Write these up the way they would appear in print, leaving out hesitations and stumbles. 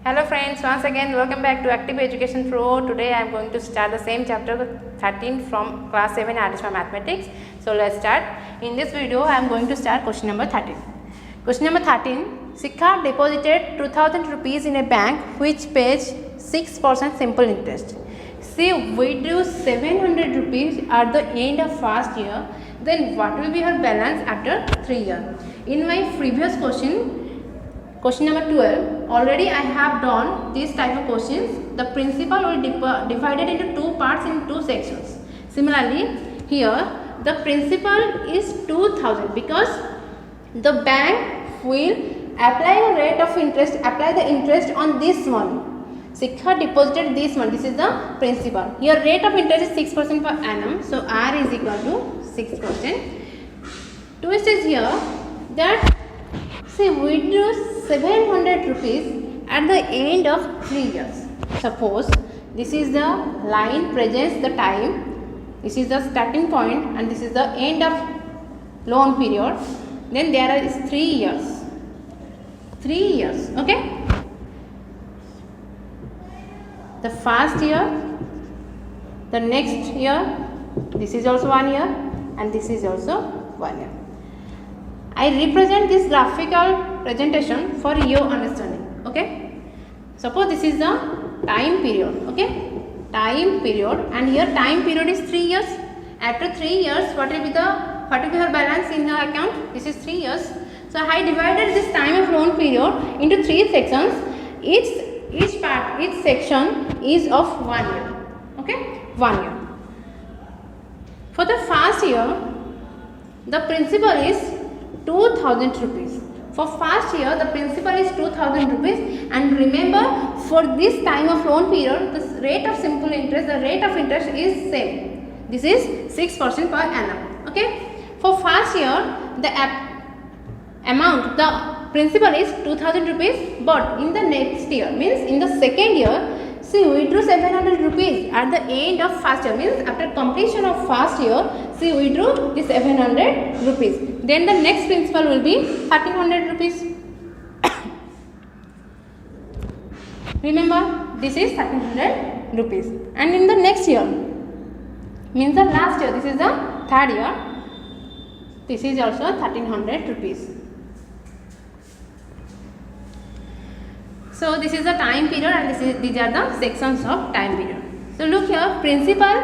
Hello friends, once again welcome back to Active Education Pro. Today I am going to start the same chapter 13 from class 7 additional mathematics. So let's start. In this video I am going to start question number 13. Question number 13, Sikha deposited 2000 rupees in a bank which pays 6% simple interest. She withdrew 700 rupees at the end of first year. Then what will be her balance after 3 years? In my previous question number 12, already I have done this type of questions. The principal will divided into two parts in two sections. Similarly, here the principal is 2000 because the bank will apply a rate of interest, apply the interest on this one. Sikha deposited this one, this is the principal. Here rate of interest is 6% per annum, so R is equal to 6%. Twist is here that she withdrew 700 rupees at the end of 3 years. Suppose this is the line presents the time, this is the starting point and this is the end of loan period. Then there is 3 years. 3 years, okay? The first year, the next year, this is also 1 year and this is also 1 year. I represent this graphical presentation for your understanding, okay? Suppose this is the time period, okay? Time period, and here time period is 3 years. After 3 years, what will be her balance in her account? This is 3 years. So I divided this time of loan period into 3 sections. Each section is of 1 year, okay? 1 year. For the first year, the principal is 2000 rupees. For first year, the principal is 2000 rupees, and remember for this time of loan period, the rate of simple interest, the rate of interest is same. This is 6% per annum. Okay. For first year, the amount, the principal is 2000 rupees, but in the next year, means in the second year, she withdrew 700 rupees at the end of first year, means after completion of first year, she withdrew this 700 rupees. Then the next principal will be 1300 rupees. Remember, this is 1300 rupees. And in the next year, means the last year, this is the third year, this is also 1300 rupees. So this is the time period and these are the sections of time period. So look here, principal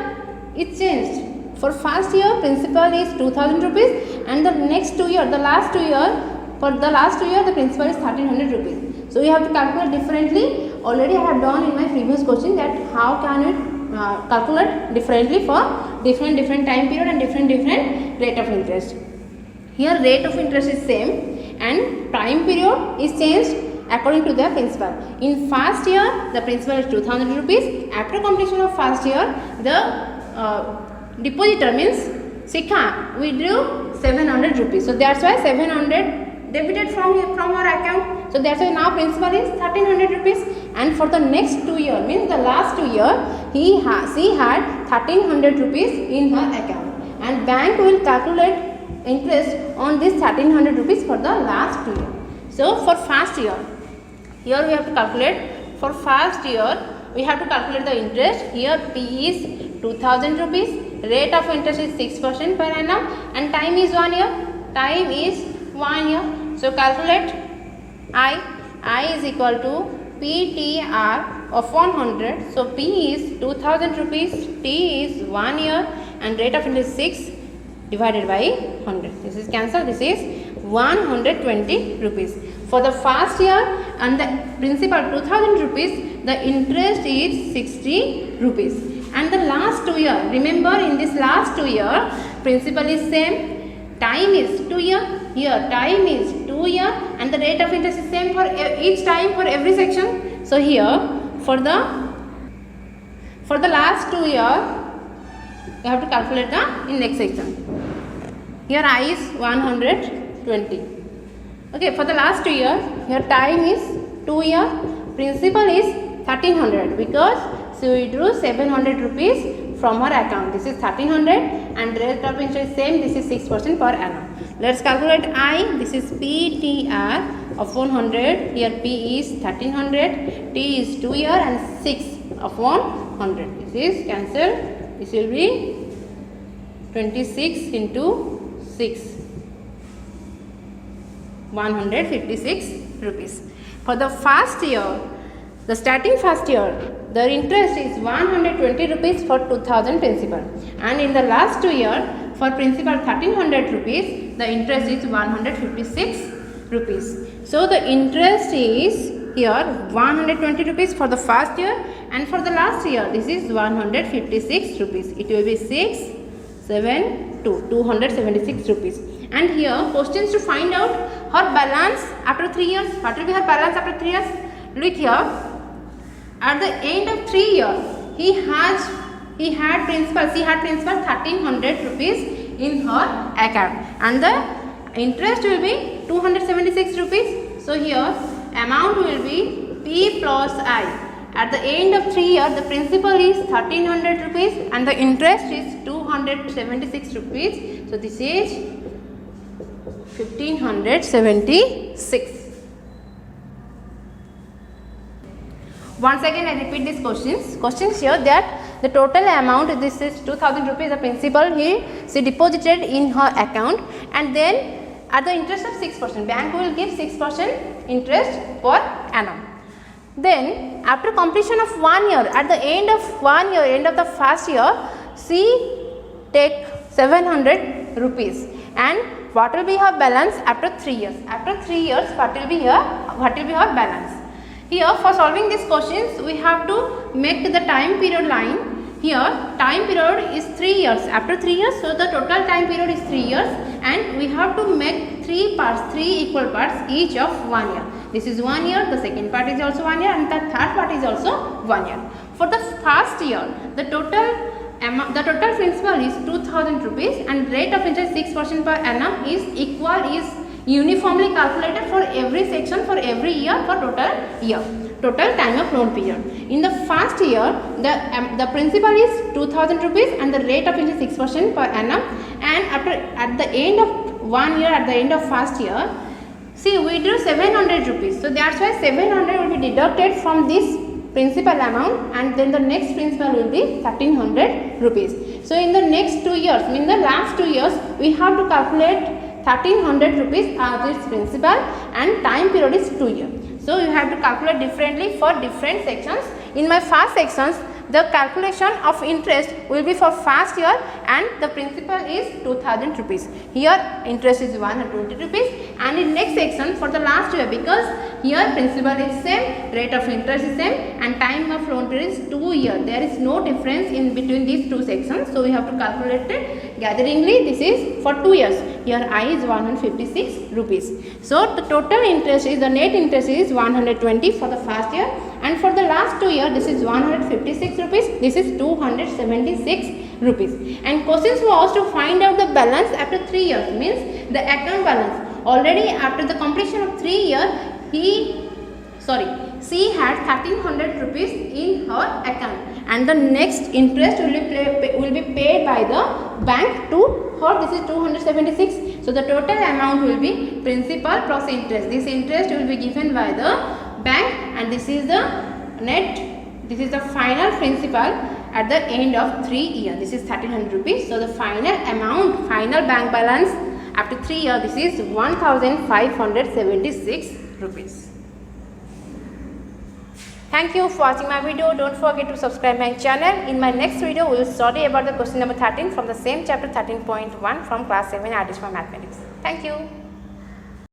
is changed. For first year, principal is 2000 rupees, and the next 2 year, the last 2 year, for the last 2 year, the principal is 1300 rupees. So you have to calculate differently. Already I have done in my previous question that how can you calculate differently for different time period and different rate of interest. Here rate of interest is same and time period is changed according to the principal. In first year, the principal is 2000 rupees. After completion of first year, the depositor means Sikha withdrew 700 rupees. So that's why 700 debited from her account. So that's why now principal is 1300 rupees. And for the next 2 year, means the last 2 year, she had 1300 rupees in her account. And bank will calculate interest on this 1300 rupees for the last 2 years. So for first year, here we have to calculate, for first year, we have to calculate the interest. Here P is 2000 rupees, rate of interest is 6% per annum, and time is 1 year. Time is 1 year. So calculate I is equal to PTR of 100. So P is 2000 rupees, T is 1 year, and rate of interest is 6 divided by 100. This is cancelled. This is 120 rupees. For the first year and the principal 2000 rupees, the interest is 60 rupees. And the last 2 year, remember in this last 2 year, principal is same, time is 2 year, here time is 2 year, and the rate of interest is same for each time for every section. So here for the last 2 year, you have to calculate the in next section. Here I is 120. Okay, for the last 2 years, here time is 2 year, principal is 1300 because she withdrew 700 rupees from her account. This is 1300 and rate of interest is same, this is 6% per annum. Let's calculate I, this is PTR upon 100. Here P is 1300, T is 2 year and 6 upon 100. This is cancelled. This will be 26 into 6, 156 rupees. For the first year, the starting first year, the interest is 120 rupees for 2000 principal, and in the last 2 years for principal 1300 rupees, the interest is 156 rupees. So the interest is here 120 rupees for the first year, and for the last year this is 156 rupees. It will be 6, 7, 2, 276 rupees. And here questions to find out her balance after 3 years. What will be her balance after 3 years? Look here. At the end of 3 years, she had principal 1300 rupees in her account, and the interest will be 276 rupees. So here amount will be P plus I. At the end of 3 years, the principal is 1300 rupees and the interest is 276 rupees. So this is 1576. Once again I repeat these questions. Questions here that the total amount, this is 2000 rupees, the principal she deposited in her account, and then at the interest of 6%, bank will give 6% interest per annum. Then after completion of 1 year, at the end of 1 year, end of the first year, she take 700 rupees, and what will be her balance after 3 years? After 3 years, what will be her balance? Here for solving these questions, we have to make the time period line. Here time period is 3 years. After 3 years, so the total time period is 3 years, and we have to make 3 equal parts, each of 1 year. This is 1 year, the second part is also 1 year, and the third part is also 1 year. For the first year, the total principal is 2000 rupees, and rate of interest 6% per annum is uniformly calculated for every section, for every year, for total time of loan period. In the first year, the principal is 2000 rupees and the rate of interest 6% per annum, and at the end of 1 year, at the end of first year, see we drew 700 rupees. So that's why 700 will be deducted from this principal amount, and then the next principal will be 1300 rupees. So in the next 2 years, in the last 2 years, we have to calculate 1300 rupees as its principal, and time period is 2 years. So you have to calculate differently for different sections. In my first sections, the calculation of interest will be for first year, and the principal is 2000 rupees. Here interest is 120 rupees, and in next section for the last year, because here principal is same, rate of interest is same, and time of loan period is 2 years. There is no difference in between these two sections, so we have to calculate it gatheringly. This is for 2 years. Here I is 156 rupees. So the total interest is, the net interest is 120 for the first year, and for the last 2 years this is 156 rupees, this is 276 rupees. And questions was to find out the balance after 3 years, means the account balance. Already after the completion of 3 years, she had 1300 rupees in her account, and the next interest will be paid by the bank to her. This is 276. So the total amount will be principal plus interest. This interest will be given by the bank, and this is the net, this is the final principal at the end of 3 years. This is 1300 rupees. So the final amount, final bank balance after 3 years, this is 1576 rupees. Thank you for watching my video. Don't forget to subscribe my channel. In my next video, we will study about the question number 13 from the same chapter 13.1 from class 7 Addition for Mathematics. Thank you.